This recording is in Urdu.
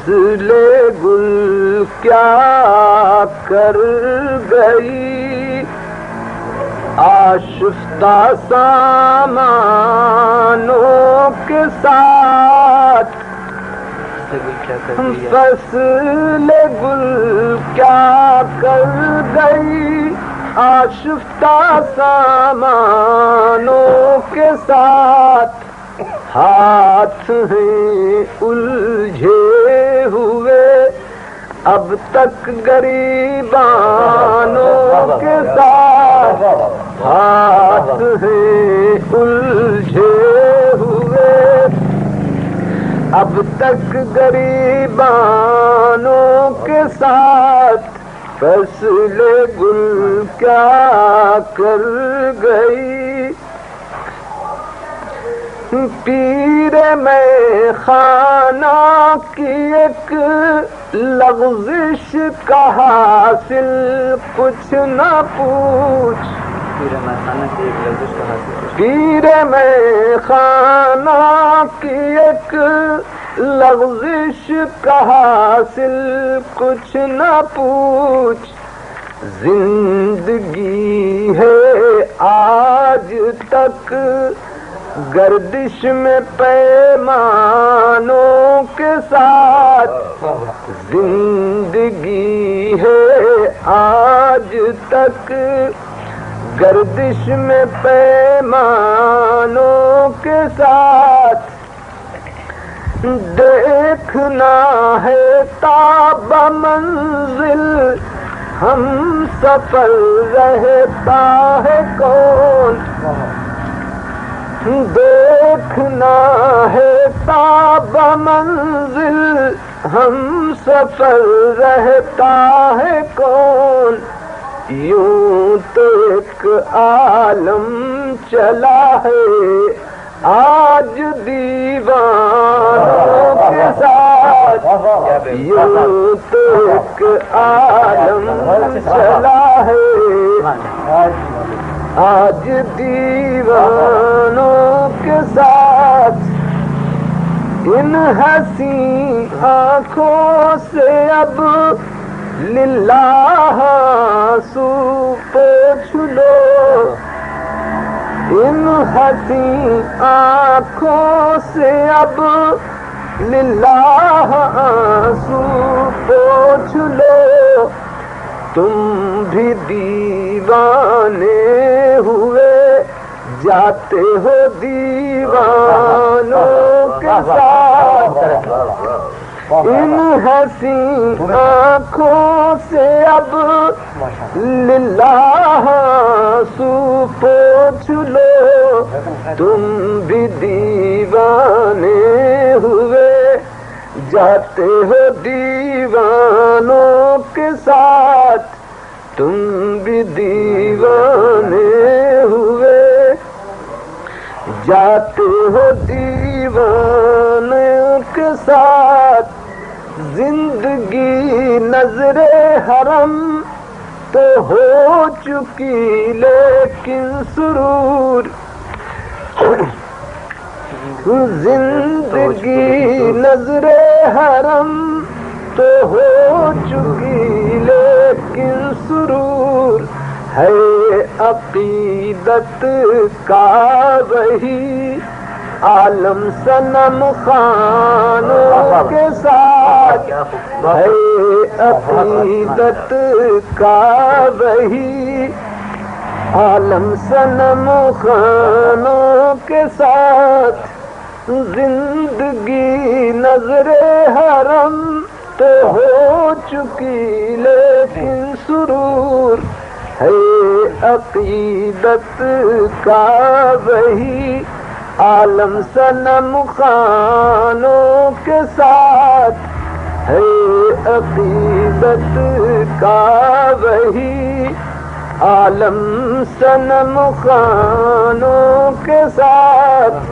فصل گل کیا کر گئی آشفتہ سامانوں کے ساتھ فصل گل کیا کر گئی آشفتہ سامانوں کے ساتھ ہاتھ ہیں الجھے ہوئے اب تک غریبانوں کے ساتھ ہاتھ ہیں الجھے ہوئے اب تک غریبانوں کے ساتھ فصل گل کیا کر گئی پیر میں خانہ کی ایک لغزش کا حاصل کچھ نہ پوچھ پیر میں خانہ کی ایک لغزش کا حاصل کچھ نہ پوچھ زندگی ہے آج تک گردش میں پیمانوں کے ساتھ زندگی ہے آج تک گردش میں پیمانوں کے ساتھ دیکھنا ہے تاب منزل ہم سفر رہتا ہے کون دیکھنا ہے تاب منزل ہم سفر رہتا ہے کون یوں تو ایک عالم چلا ہے آج دیوانوں کے ساتھ یوں تو ایک عالم چلا ہے آج دیوانوں کے ساتھ ان حسین آنکھوں سے اب للہ آنسو پوچھ لو ان حسین آنکھوں سے اب للہ آنسو پوچھ لو تم بھی دیوانے ہوئے جاتے ہو دیوانوں کے ساتھ ان حسین آنکھوں سے اب للہ آنسو پوچھ لو تم بھی دیوانے ہوئے جاتے ہو دیوانوں کے ساتھ تم بھی دیوانے ہوئے جاتے ہو دیوانوں کے ساتھ زندگی نظر حرم تو ہو چکی لیکن سرور زندگی نظر حرم تو ہو چکی لیکن سرور ہے عقیدت کا وہی عالم صنم خانوں کے ساتھ ہے عقیدت کا وہی عالم صنم خانوں کے ساتھ زندگی نظر حرم تو ہو چکی لیکن سرور ہے عقیدت کا وہی عالم صنم خانوں کے ساتھ ہے عقیدت کا وہی عالم صنم خانوں کے ساتھ